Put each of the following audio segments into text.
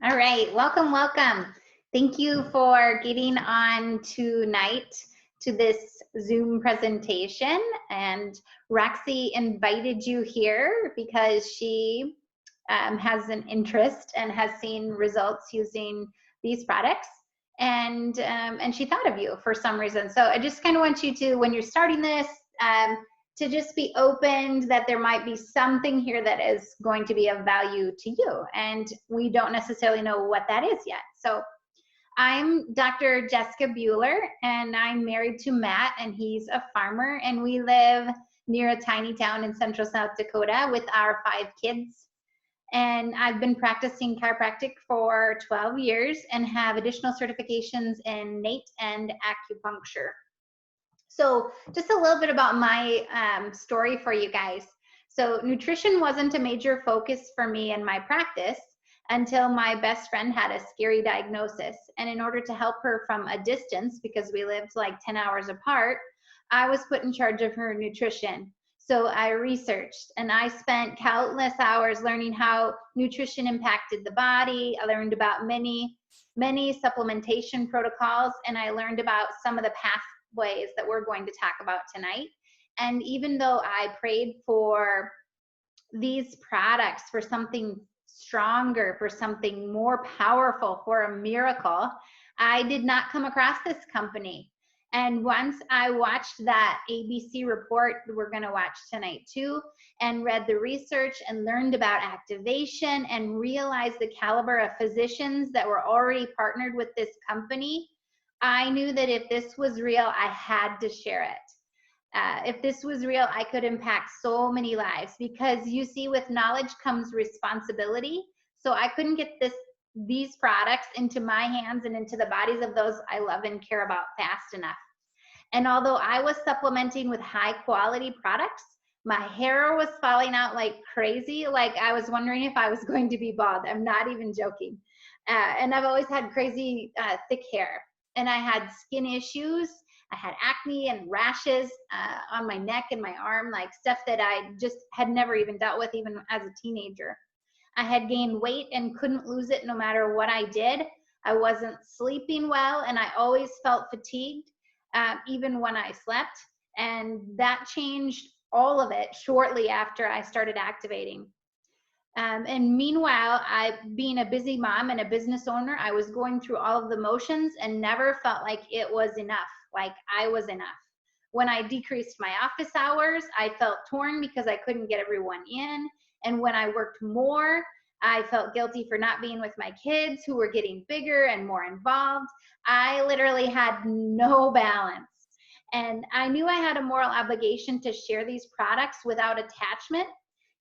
All right, welcome, welcome. Thank you for getting on tonight to this Zoom presentation. And Roxy invited you here because she has an interest and has seen results using these products. And she thought of you for some reason. So I just kind of want you to, when you're starting this, to just be open that there might be something here that is going to be of value to you. And we don't necessarily know what that is yet. So I'm Dr. Jessica Bueller, and I'm married to Matt, and he's a farmer, and we live near a tiny town in central South Dakota with our 5 kids. And I've been practicing chiropractic for 12 years and have additional certifications in NATE and acupuncture. So just a little bit about my story for you guys. So nutrition wasn't a major focus for me in my practice until my best friend had a scary diagnosis. And in order to help her from a distance, because we lived like 10 hours apart, I was put in charge of her nutrition. So I researched and I spent countless hours learning how nutrition impacted the body. I learned about many supplementation protocols, and I learned about some of the pathways that we're going to talk about tonight. And even though I prayed for these products, for something stronger, for something more powerful, for a miracle, I did not come across this company. And once I watched that ABC report we're going to watch tonight too, and read the research and learned about activation and realized the caliber of physicians that were already partnered with this company, I knew that if this was real, I had to share it. If this was real, I could impact so many lives, because you see, with knowledge comes responsibility. So I couldn't get these products into my hands and into the bodies of those I love and care about fast enough. And although I was supplementing with high quality products, my hair was falling out like crazy. Like I was wondering if I was going to be bald. I'm not even joking. And I've always had crazy thick hair. And I had skin issues. I had acne and rashes on my neck and my arm, like stuff that I just had never even dealt with, even as a teenager. I had gained weight and couldn't lose it no matter what I did. I wasn't sleeping well, and I always felt fatigued, even when I slept. And that changed all of it shortly after I started activating. And meanwhile, being a busy mom and a business owner, I was going through all of the motions and never felt like it was enough, like I was enough. When I decreased my office hours, I felt torn because I couldn't get everyone in. And when I worked more, I felt guilty for not being with my kids, who were getting bigger and more involved. I literally had no balance. And I knew I had a moral obligation to share these products without attachment.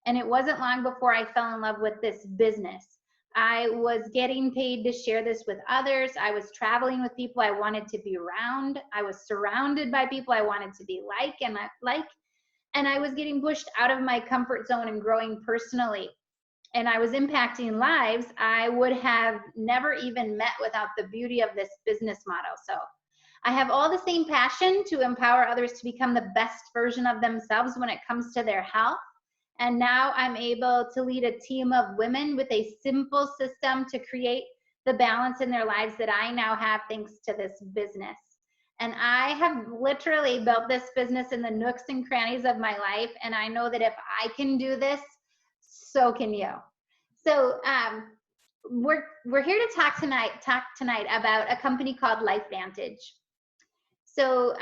And it wasn't long before I fell in love with this business. I was getting paid to share this with others. I was traveling with people I wanted to be around. I was surrounded by people I wanted to be like, and I was getting pushed out of my comfort zone and growing personally. And I was impacting lives I would have never even met without the beauty of this business model. So I have all the same passion to empower others to become the best version of themselves when it comes to their health. And now I'm able to lead a team of women with a simple system to create the balance in their lives that I now have thanks to this business. And I have literally built this business in the nooks and crannies of my life. And I know that if I can do this, so can you. So we're here to talk tonight about a company called LifeVantage. So,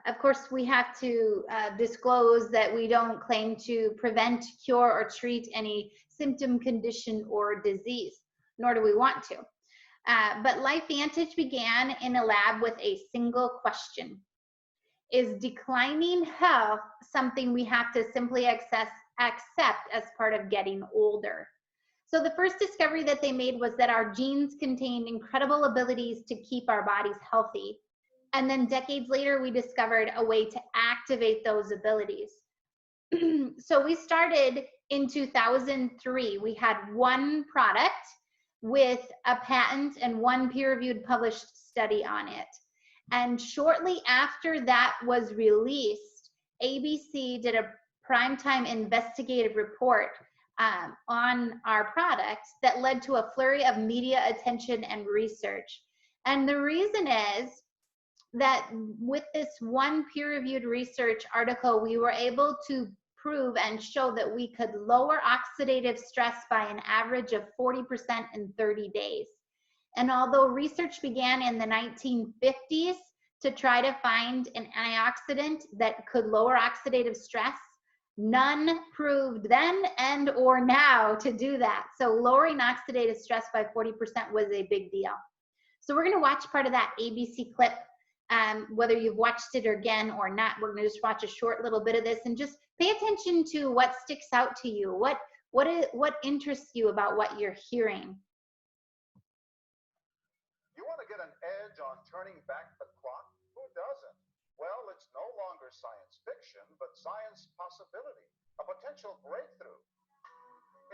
of course, we have to disclose that we don't claim to prevent, cure, or treat any symptom, condition, or disease, nor do we want to. But LifeVantage began in a lab with a single question. Is declining health something we have to simply accept as part of getting older? So the first discovery that they made was that our genes contain incredible abilities to keep our bodies healthy. And then decades later, we discovered a way to activate those abilities. So we started in 2003. We had one product with a patent and one peer-reviewed published study on it. And shortly after that was released, ABC did a primetime investigative report on our product that led to a flurry of media attention and research. And the reason is that with this one peer-reviewed research article, we were able to prove and show that we could lower oxidative stress by an average of 40% in 30 days. And although research began in the 1950s to try to find an antioxidant that could lower oxidative stress, none proved then and or now to do that. So lowering oxidative stress by 40% was a big deal. So we're going to watch part of that ABC clip. Whether you've watched it again or not, we're going to just watch a short little bit of this and just pay attention to what sticks out to you. What interests you about what you're hearing? You want to get an edge on turning back the clock? Who doesn't? Well, it's no longer science fiction, but science possibility, a potential breakthrough.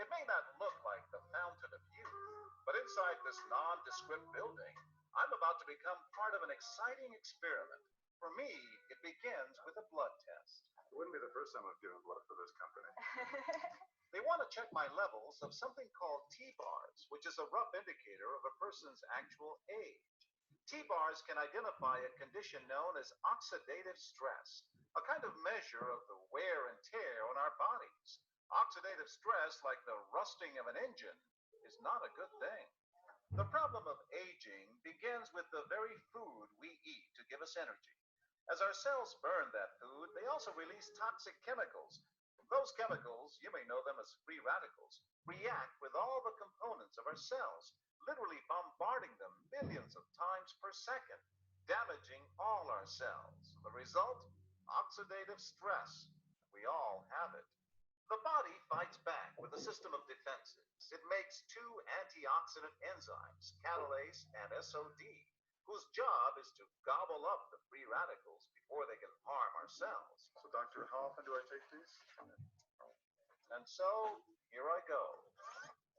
It may not look like the fountain of youth, but inside this nondescript building, I'm about to become part of an exciting experiment. For me, it begins with a blood test. It wouldn't be the first time I've given blood for this company. They want to check my levels of something called T-bars, which is a rough indicator of a person's actual age. T-bars can identify a condition known as oxidative stress, a kind of measure of the wear and tear on our bodies. Oxidative stress, like the rusting of an engine, is not a good thing. The problem of aging begins with the very food we eat to give us energy. As our cells burn that food, they also release toxic chemicals. Those chemicals, you may know them as free radicals, react with all the components of our cells, literally bombarding them millions of times per second, damaging all our cells. The result? Oxidative stress. We all have it. The body fights back with a system of defenses. It makes two antioxidant enzymes, catalase and SOD, whose job is to gobble up the free radicals before they can harm our cells. So, doctor, how often do I take these? And so, here I go.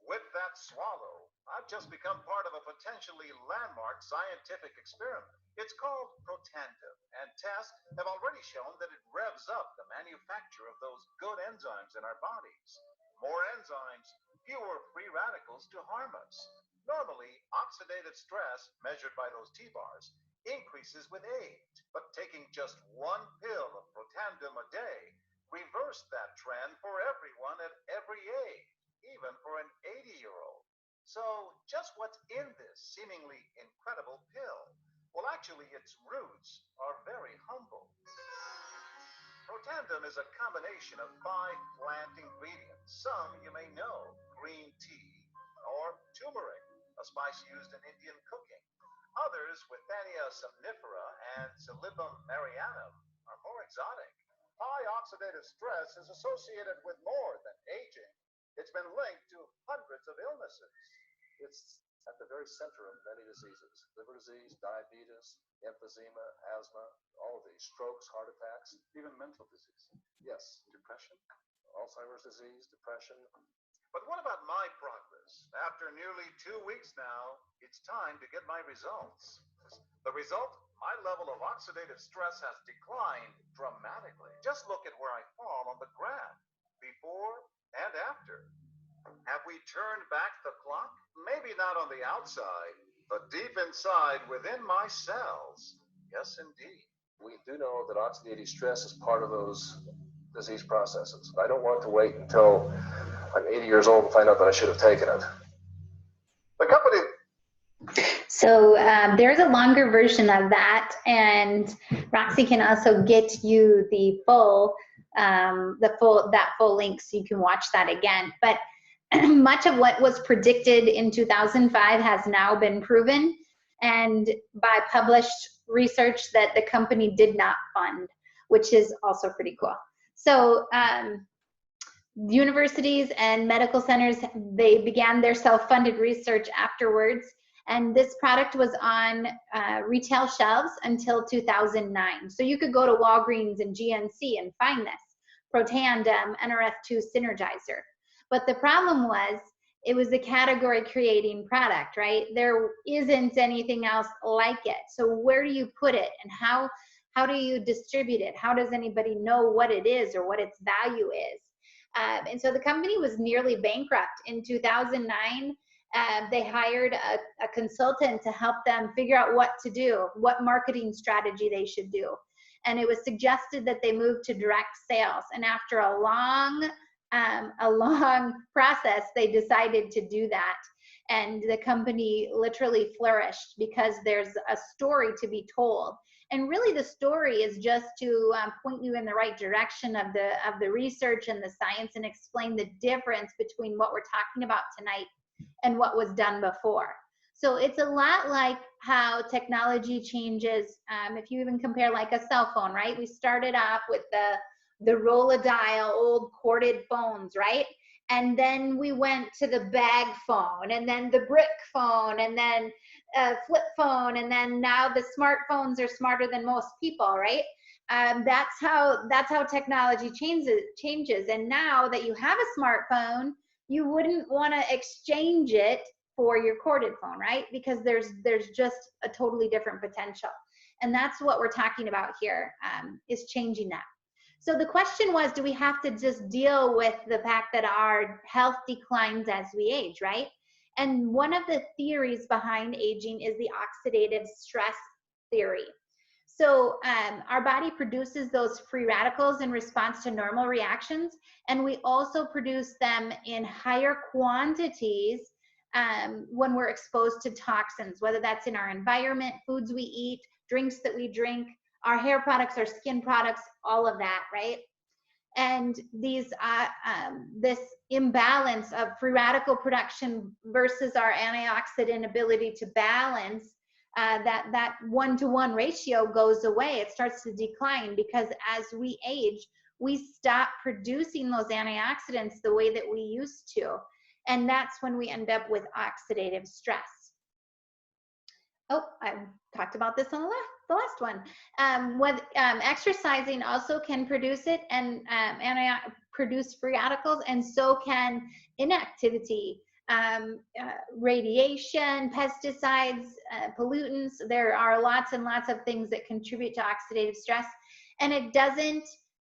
With that swallow, I've just become part of a potentially landmark scientific experiment. It's called Protandim, and tests have already shown that it revs up the manufacture of those good enzymes in our bodies. More enzymes, fewer free radicals to harm us. Normally, oxidative stress, measured by those T-bars, increases with age, but taking just one pill of Protandim a day reversed that trend for everyone at every age, even for an 80-year-old. So, just what's in this seemingly incredible pill? Well, actually, its roots are very humble. Protandim is a combination of 5 plant ingredients. Some you may know: green tea or turmeric, a spice used in Indian cooking. Others, Withania somnifera and Silybum marianum, are more exotic. High oxidative stress is associated with more than aging. It's been linked to hundreds of illnesses. It's at the very center of many diseases: liver disease, diabetes, emphysema, asthma, all of these, strokes, heart attacks, even mental disease. Yes, depression, Alzheimer's disease, depression. But what about my progress? After nearly 2 weeks now, it's time to get my results. The result? My level of oxidative stress has declined dramatically. Just look at where I fall on the graph, before and after. Have we turned back the clock? Maybe not on the outside, but deep inside within my cells. Yes, indeed. We do know that oxidative stress is part of those disease processes. I don't want to wait until I'm 80 years old and find out that I should have taken it. The company... So there's a longer version of that, and Roxy can also get you the full link so you can watch that again. But much of what was predicted in 2005 has now been proven, and by published research that the company did not fund, which is also pretty cool. So universities and medical centers, they began their self-funded research afterwards, and this product was on retail shelves until 2009. So you could go to Walgreens and GNC and find this Protandim NRF2 Synergizer. But the problem was, it was a category creating product, right? There isn't anything else like it. So where do you put it, and how do you distribute it? How does anybody know what it is or what its value is? And so the company was nearly bankrupt. In 2009, they hired a consultant to help them figure out what to do, what marketing strategy they should do. And it was suggested that they move to direct sales. And after a long process, they decided to do that. And the company literally flourished because there's a story to be told. And really the story is just to point you in the right direction of the research and the science, and explain the difference between what we're talking about tonight and what was done before. So it's a lot like how technology changes. If you even compare like a cell phone, right? We started off with the roll-a-dial, old corded phones, right? And then we went to the bag phone, and then the brick phone, and then flip phone, and then now the smartphones are smarter than most people, right? That's how technology changes. And now that you have a smartphone, you wouldn't want to exchange it for your corded phone, right? Because there's just a totally different potential. And that's what we're talking about here, is changing that. So the question was, do we have to just deal with the fact that our health declines as we age, right? And one of the theories behind aging is the oxidative stress theory. So our body produces those free radicals in response to normal reactions, and we also produce them in higher quantities when we're exposed to toxins, whether that's in our environment, foods we eat, drinks that we drink, our hair products, our skin products, all of that, right? And these this imbalance of free radical production versus our antioxidant ability to balance, that 1-to-1 ratio goes away. It starts to decline because as we age, we stop producing those antioxidants the way that we used to. And that's when we end up with oxidative stress. Oh, I talked about this on the last one. Exercising also can produce it, and produce free radicals, and so can inactivity, radiation, pesticides, pollutants. There are lots and lots of things that contribute to oxidative stress, and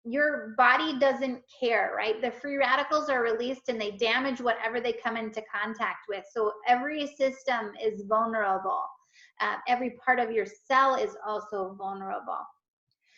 your body doesn't care, right? The free radicals are released and they damage whatever they come into contact with. So every system is vulnerable. Every part of your cell is also vulnerable.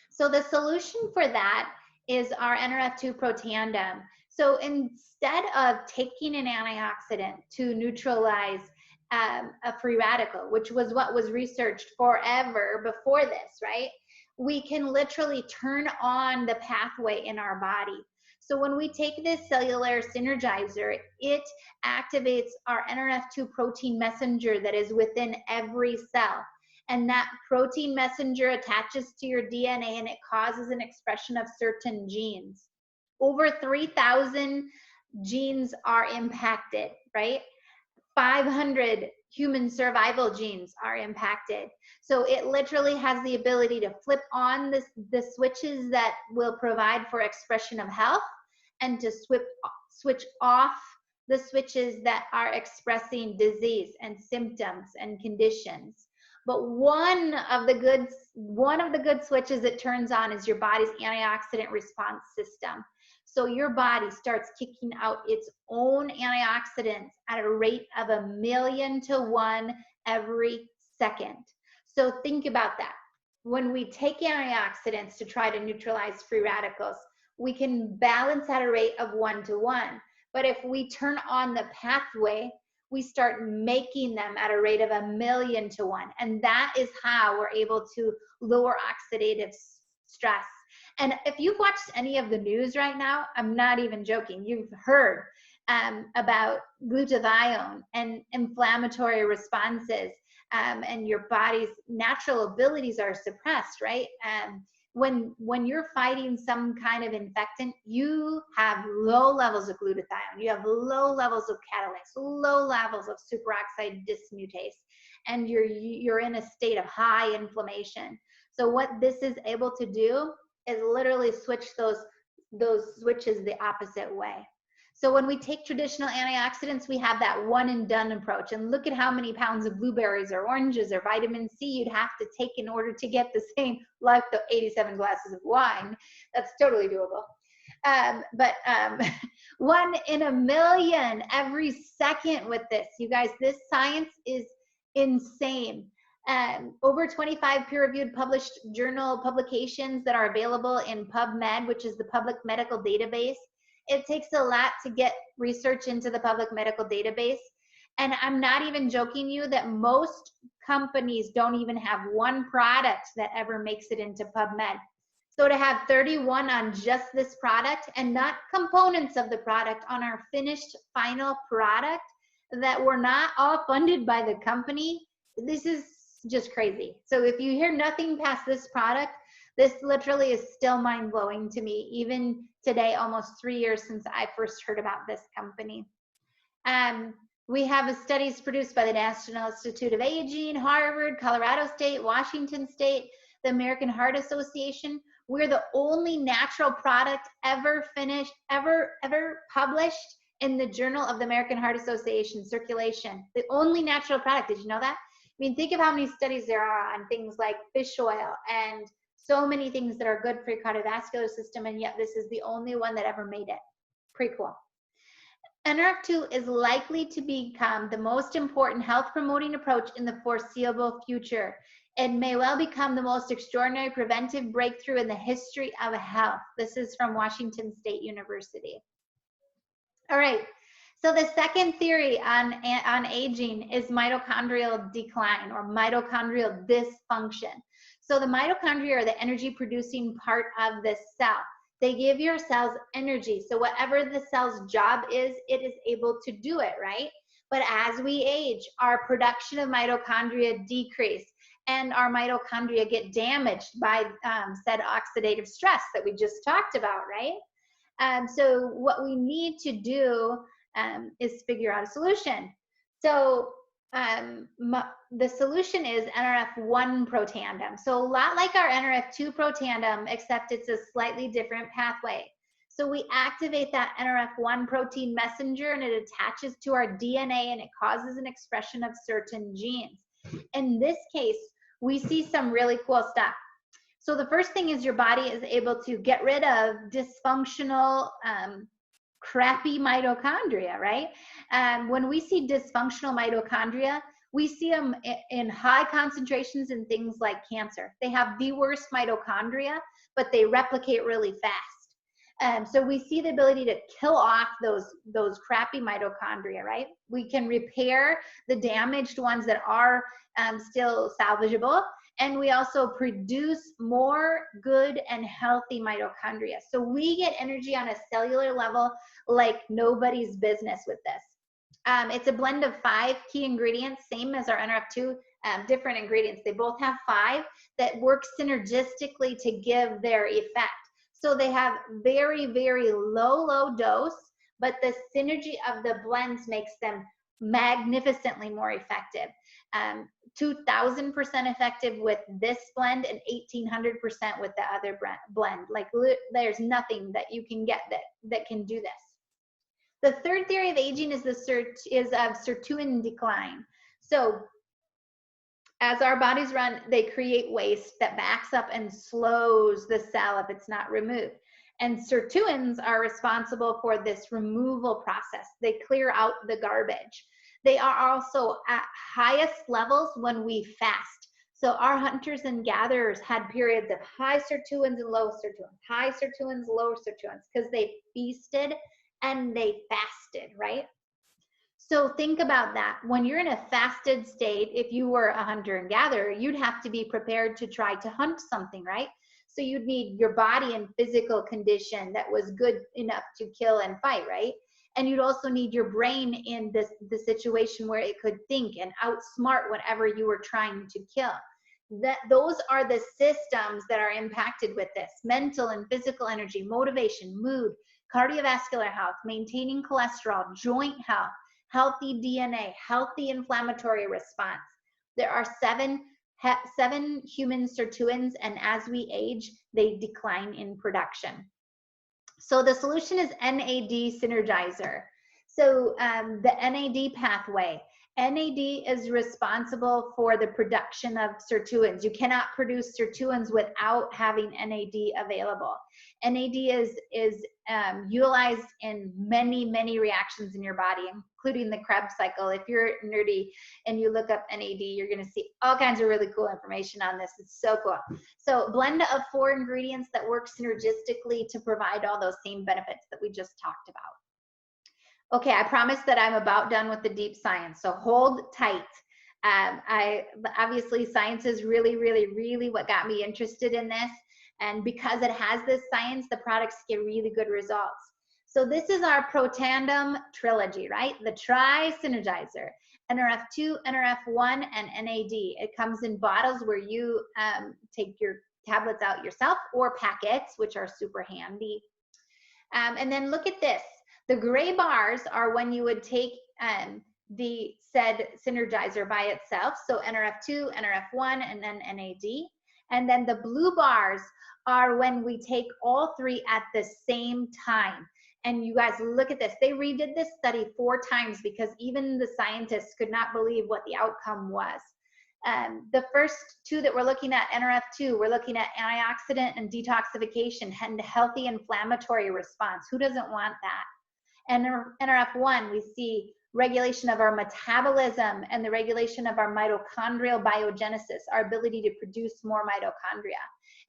So the solution for that is our NRF2 protandim. So instead of taking an antioxidant to neutralize a free radical, which was what was researched forever before this, right? We can literally turn on the pathway in our body. So when we take this cellular synergizer, it activates our NRF2 protein messenger that is within every cell. And that protein messenger attaches to your DNA, and it causes an expression of certain genes. Over 3,000 genes are impacted, right? 500 human survival genes are impacted. So it literally has the ability to flip on the switches that will provide for expression of health, and to switch off the switches that are expressing disease and symptoms and conditions. But one of the good switches it turns on is your body's antioxidant response system. So your body starts kicking out its own antioxidants at a rate of 1,000,000 to 1 every second. So think about that. When we take antioxidants to try to neutralize free radicals, we can balance at a rate of 1-to-1. But if we turn on the pathway, we start making them at a rate of 1,000,000 to 1. And that is how we're able to lower oxidative stress. And if you've watched any of the news right now, I'm not even joking, you've heard about glutathione and inflammatory responses, and your body's natural abilities are suppressed, right? When you're fighting some kind of infectant, you have low levels of glutathione, you have low levels of catalase, low levels of superoxide dismutase, and you're in a state of high inflammation. So what this is able to do is literally switch those switches the opposite way. So when we take traditional antioxidants, we have that one and done approach. And look at how many pounds of blueberries or oranges or vitamin C you'd have to take in order to get the same, like the 87 glasses of wine. That's totally doable. 1 in a million every second with this. You guys, this science is insane. Over 25 peer-reviewed published journal publications that are available in PubMed, which is the public medical database. It takes a lot to get research into the public medical database. And I'm not even joking you that most companies don't even have one product that ever makes it into PubMed. So to have 31 on just this product and not components of the product on our finished final product that were not all funded by the company, this is just crazy. So if you hear nothing past this product, this literally is still mind-blowing to me, even today, almost 3 years since I first heard about this company. We have studies produced by the National Institute of Aging, Harvard, Colorado State, Washington State, the American Heart Association. We're the only natural product ever published in the Journal of the American Heart Association circulation. The only natural product. Did you know that? I mean, think of how many studies there are on things like fish oil and so many things that are good for your cardiovascular system, and yet this is the only one that ever made it. Pretty cool. NRF2 is likely to become the most important health promoting approach in the foreseeable future. It may well become the most extraordinary preventive breakthrough in the history of health. This is from Washington State University. All right, so the second theory on aging is mitochondrial decline or mitochondrial dysfunction. So the mitochondria are the energy producing part of the cell. They give your cells energy. So whatever the cell's job is, it is able to do it, right? But as we age, our production of mitochondria decrease and our mitochondria get damaged by said oxidative stress that we just talked about, right? So what we need to do is figure out a solution. So the solution is NRF1 protandem. So a lot like our NRF2 protandem, except it's a slightly different pathway. So we activate that NRF1 protein messenger and it attaches to our DNA and it causes an expression of certain genes. In this case, we see some really cool stuff. So the first thing is your body is able to get rid of dysfunctional, crappy mitochondria, right? When we see dysfunctional mitochondria, we see them in high concentrations in things like cancer. They have the worst mitochondria, but they replicate really fast. So we see the ability to kill off those crappy mitochondria, right? We can repair the damaged ones that are still salvageable. And we also produce more good and healthy mitochondria. So we get energy on a cellular level like nobody's business with this. It's a blend of 5 key ingredients, same as our NRF2, different ingredients. They both have 5 that work synergistically to give their effect. So they have very, very low dose, but the synergy of the blends makes them magnificently more effective. 2,000% effective with this blend and 1,800% with the other blend. Like there's nothing that you can get that can do this. The third theory of aging is of Sirtuin decline. So as our bodies run, they create waste that backs up and slows the cell if it's not removed. And sirtuins are responsible for this removal process. They clear out the garbage. They are also at highest levels when we fast. So our hunters and gatherers had periods of high sirtuins and low sirtuins, high sirtuins, low sirtuins, because they feasted and they fasted, right? So think about that. When you're in a fasted state, if you were a hunter and gatherer, you'd have to be prepared to try to hunt something, right? So you'd need your body in physical condition that was good enough to kill and fight, right? And you'd also need your brain in the situation where it could think and outsmart whatever you were trying to kill. Those are the systems that are impacted with this: mental and physical energy, motivation, mood, cardiovascular health, maintaining cholesterol, joint health, healthy DNA, healthy inflammatory response. There are 7 human sirtuins, and as we age, they decline in production. So the solution is NAD synergizer. So the NAD pathway, NAD is responsible for the production of sirtuins. You cannot produce sirtuins without having NAD available. NAD is utilized in many, many reactions in your body, including the Krebs cycle. If you're nerdy and you look up NAD, you're going to see all kinds of really cool information on this. It's so cool. So blend of 4 ingredients that work synergistically to provide all those same benefits that we just talked about. Okay, I promise that I'm about done with the deep science, so hold tight. Obviously, science is really, really, really what got me interested in this, and because it has this science, the products get really good results. So this is our Protandem trilogy, right? The Tri-Synergizer, NRF2, NRF1, and NAD. It comes in bottles where you take your tablets out yourself, or packets, which are super handy. And then look at this. The gray bars are when you would take the said synergizer by itself, so NRF2, NRF1, and then NAD. And then the blue bars are when we take all 3 at the same time. And you guys, look at this. They redid this study 4 times because even the scientists could not believe what the outcome was. The first 2 that we're looking at, NRF2, we're looking at antioxidant and detoxification and healthy inflammatory response. Who doesn't want that? And NRF1, we see regulation of our metabolism and the regulation of our mitochondrial biogenesis, our ability to produce more mitochondria.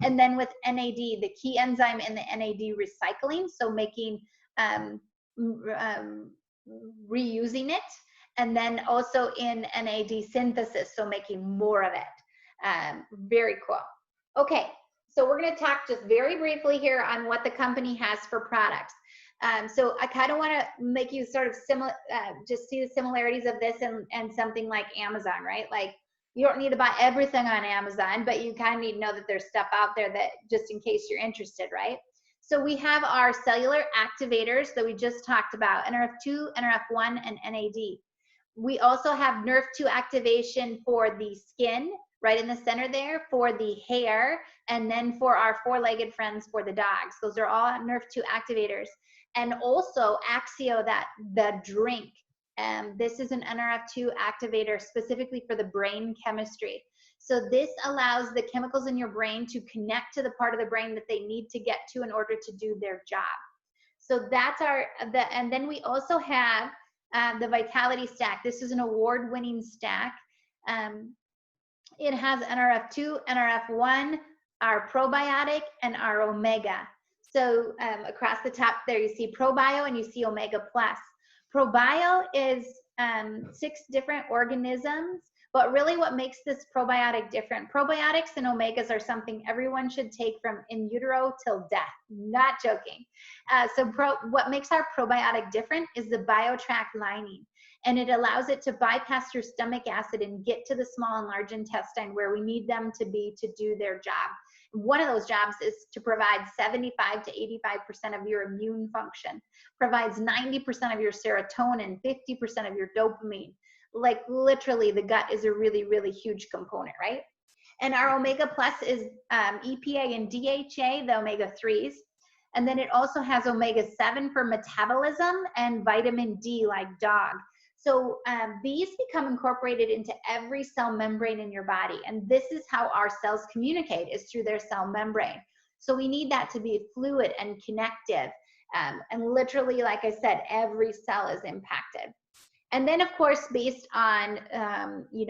And then with NAD, the key enzyme in the NAD recycling, so making, reusing it, and then also in NAD synthesis, so making more of it. Very cool. Okay, so we're going to talk just very briefly here on what the company has for products. So I kind of want to make you sort of just see the similarities of this and something like Amazon, right? Like, you don't need to buy everything on Amazon, but you kind of need to know that there's stuff out there that just in case you're interested, right? So we have our cellular activators that we just talked about, NRF2, NRF1, and NAD. We also have NRF2 activation for the skin, right in the center there, for the hair, and then for our 4-legged friends, for the dogs. Those are all NRF2 activators. And also Axio, the drink. This is an NRF2 activator specifically for the brain chemistry. So this allows the chemicals in your brain to connect to the part of the brain that they need to get to in order to do their job. So that's and then we also have the Vitality Stack. This is an award-winning stack. It has NRF2, NRF1, our probiotic, and our omega. So across the top there, you see ProBio and you see Omega Plus. ProBio is 6 different organisms, but really what makes this probiotic different, probiotics and omegas are something everyone should take from in utero till death, not joking. What makes our probiotic different is the BioTrack lining, and it allows it to bypass your stomach acid and get to the small and large intestine where we need them to be to do their job. One of those jobs is to provide 75 to 85% of your immune function, provides 90% of your serotonin, 50% of your dopamine. Like literally the gut is a really, really huge component, right? And our Omega Plus is EPA and DHA, the omega-3s. And then it also has omega-7 for metabolism and vitamin D like dog. So these become incorporated into every cell membrane in your body. And this is how our cells communicate, is through their cell membrane. So we need that to be fluid and connective. And literally, like I said, every cell is impacted. And then, of course, based on,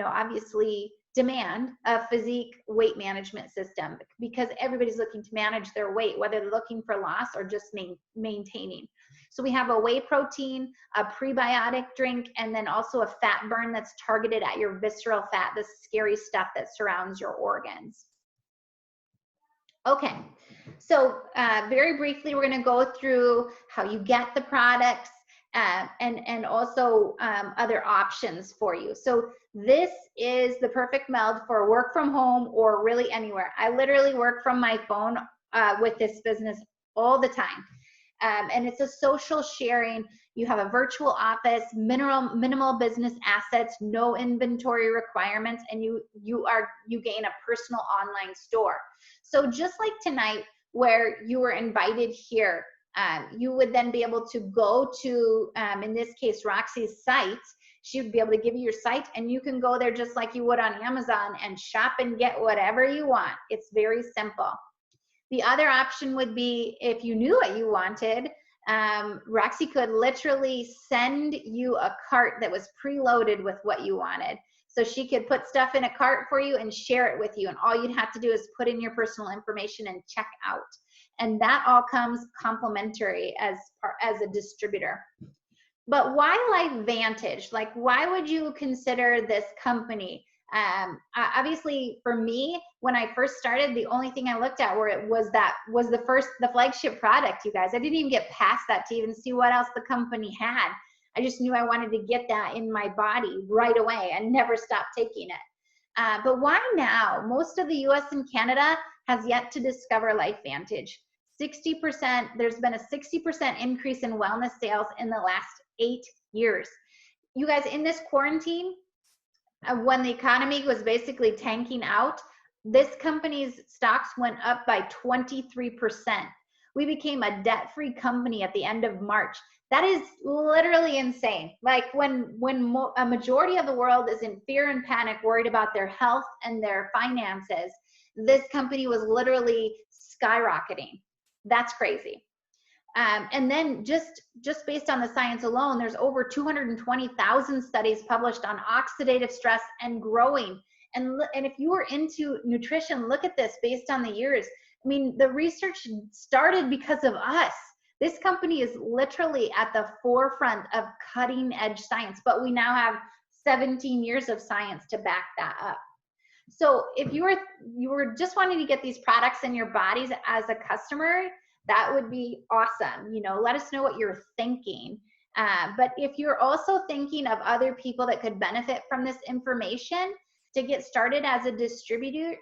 obviously demand, a physique weight management system, because everybody's looking to manage their weight, whether they're looking for loss or just maintaining. So we have a whey protein, a prebiotic drink, and then also a fat burn that's targeted at your visceral fat, the scary stuff that surrounds your organs. Okay, so very briefly, we're going to go through how you get the products and also other options for you. So this is the perfect meld for work from home or really anywhere. I literally work from my phone with this business all the time. And it's a social sharing. You have a virtual office, minimal business assets, no inventory requirements, and you gain a personal online store. So just like tonight, where you were invited here, you would then be able to go to, in this case, Roxy's site. She would be able to give you your site, and you can go there just like you would on Amazon and shop and get whatever you want. It's very simple. The other option would be, if you knew what you wanted, Roxy could literally send you a cart that was preloaded with what you wanted. So she could put stuff in a cart for you and share it with you. And all you'd have to do is put in your personal information and check out. And that all comes complimentary as a distributor. But why LifeVantage? Like, why would you consider this company? Obviously, for me, when I first started, the only thing I looked at was the flagship product, you guys. I didn't even get past that to even see what else the company had. I just knew I wanted to get that in my body right away and never stop taking it. But why now? Most of the US and Canada has yet to discover LifeVantage. 60%, there's been a 60% increase in wellness sales in the last 8 years. You guys, in this quarantine, when the economy was basically tanking out, this company's stocks went up by 23%. We became a debt-free company at the end of March. That is literally insane. Like when a majority of the world is in fear and panic, worried about their health and their finances, this company was literally skyrocketing. That's crazy. And then just based on the science alone, there's over 220,000 studies published on oxidative stress and growing. And if you were into nutrition, look at this based on the years. I mean, the research started because of us. This company is literally at the forefront of cutting edge science, but we now have 17 years of science to back that up. So if you were just wanting to get these products in your bodies as a customer, that would be awesome. You know, let us know what you're thinking. But if you're also thinking of other people that could benefit from this information, to get started as a distributor,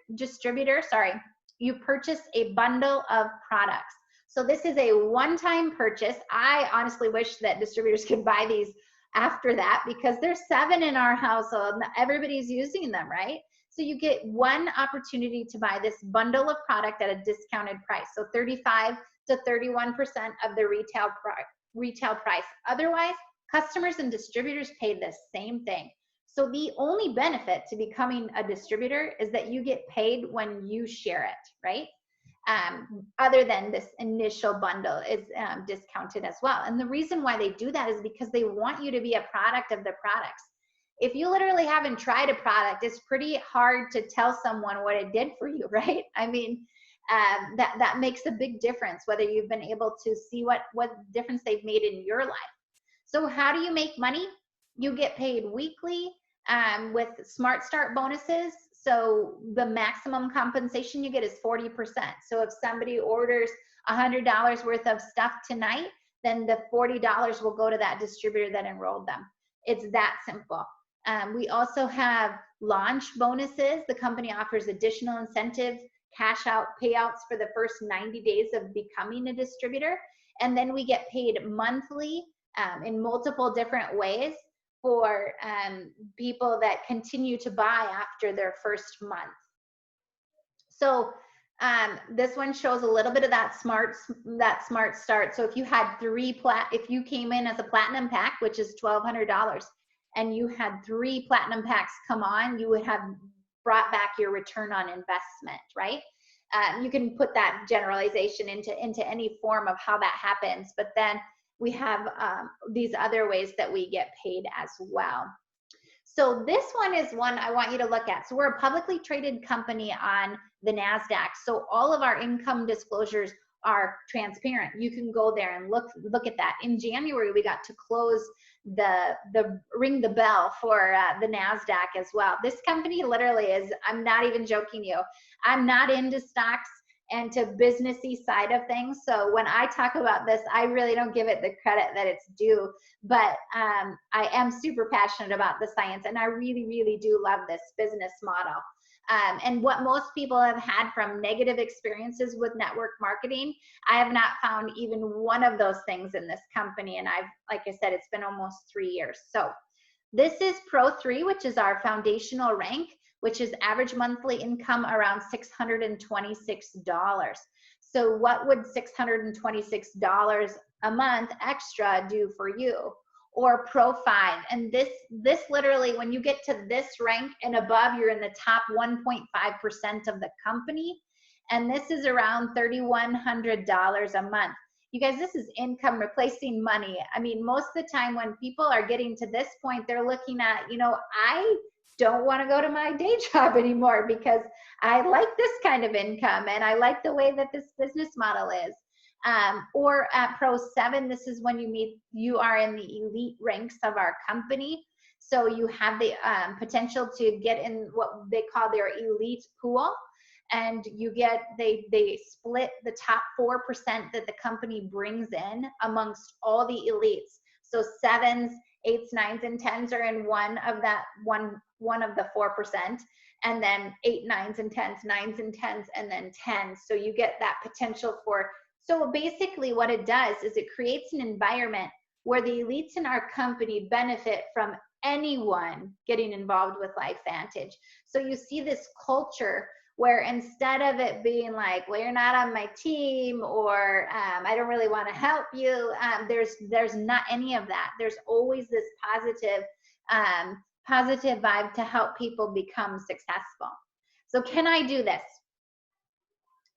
you purchase a bundle of products. So this is a one-time purchase. I honestly wish that distributors could buy these after that, because there's 7 in our household and everybody's using them, right? So you get one opportunity to buy this bundle of product at a discounted price. So 35 to 31% of the retail price. Otherwise, customers and distributors pay the same thing. So the only benefit to becoming a distributor is that you get paid when you share it, right? Other than this initial bundle is discounted as well. And the reason why they do that is because they want you to be a product of the products. If you literally haven't tried a product, it's pretty hard to tell someone what it did for you, right? I mean, that makes a big difference, whether you've been able to see what difference they've made in your life. So how do you make money? You get paid weekly with Smart Start bonuses. So the maximum compensation you get is 40%. So if somebody orders $100 worth of stuff tonight, then the $40 will go to that distributor that enrolled them. It's that simple. We also have launch bonuses. The company offers additional incentive cash out payouts for the first 90 days of becoming a distributor. And then we get paid monthly in multiple different ways for people that continue to buy after their first month. So this one shows a little bit of that smart start. So if you had if you came in as a platinum pack, which is $1,200, and you had 3 platinum packs come on, you would have brought back your return on investment, right? You can put that generalization into any form of how that happens, but then we have these other ways that we get paid as well. So this one is one I want you to look at. So we're a publicly traded company on the NASDAQ. So all of our income disclosures are transparent. You can go there and look at that. In January, we got to close ring the bell for the NASDAQ as well. This company literally is, I'm not even joking you, I'm not into stocks and to businessy side of things. So when I talk about this, I really don't give it the credit that it's due, but I am super passionate about the science, and I really, really do love this business model. And what most people have had from negative experiences with network marketing, I have not found even one of those things in this company. And like I said, it's been almost 3 years. So this is Pro 3, which is our foundational rank, which is average monthly income around $626. So what would $626 a month extra do for you? or Pro 5. And this literally, when you get to this rank and above, you're in the top 1.5% of the company. And this is around $3,100 a month. You guys, this is income replacing money. I mean, most of the time when people are getting to this point, they're looking at, you know, I don't want to go to my day job anymore because I like this kind of income and I like the way that this business model is. Or at Pro 7, this is when you are in the elite ranks of our company. So you have the potential to get in what they call their elite pool. And you get, they split the top 4% that the company brings in amongst all the elites. So 7s, 8s, 9s, and 10s are in one of the 4. And then 8, 9s, and 10s, 9s and 10s, and then 10s. So you get that potential for, so basically what it does is it creates an environment where the elites in our company benefit from anyone getting involved with LifeVantage. So you see this culture where instead of it being like, well, you're not on my team, or I don't really want to help you, there's not any of that. There's always this positive vibe to help people become successful. So can I do this?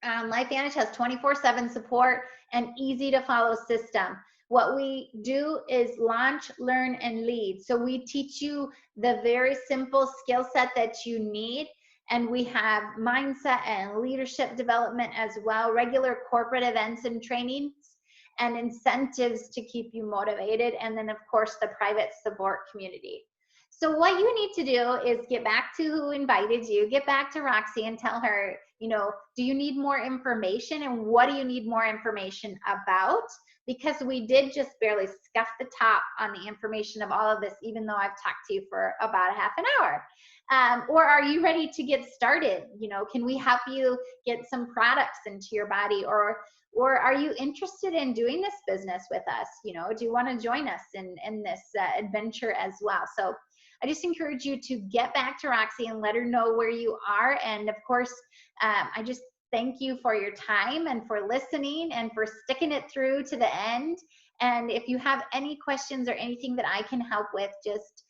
LifeVantage has 24/7 support and easy to follow system. What we do is launch, learn, and lead. So we teach you the very simple skill set that you need. And we have mindset and leadership development as well, regular corporate events and trainings, and incentives to keep you motivated. And then, of course, the private support community. So what you need to do is get back to who invited you, get back to Roxy and tell her, you know, do you need more information, and what do you need more information about? Because we did just barely scuff the top on the information of all of this, even though I've talked to you for about a half an hour. Or are you ready to get started? You know, can we help you get some products into your body? Or are you interested in doing this business with us? You know, do you want to join us in this adventure as well? So I just encourage you to get back to Roxy and let her know where you are. And of course, I just thank you for your time and for listening and for sticking it through to the end. And if you have any questions or anything that I can help with, just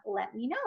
let me know.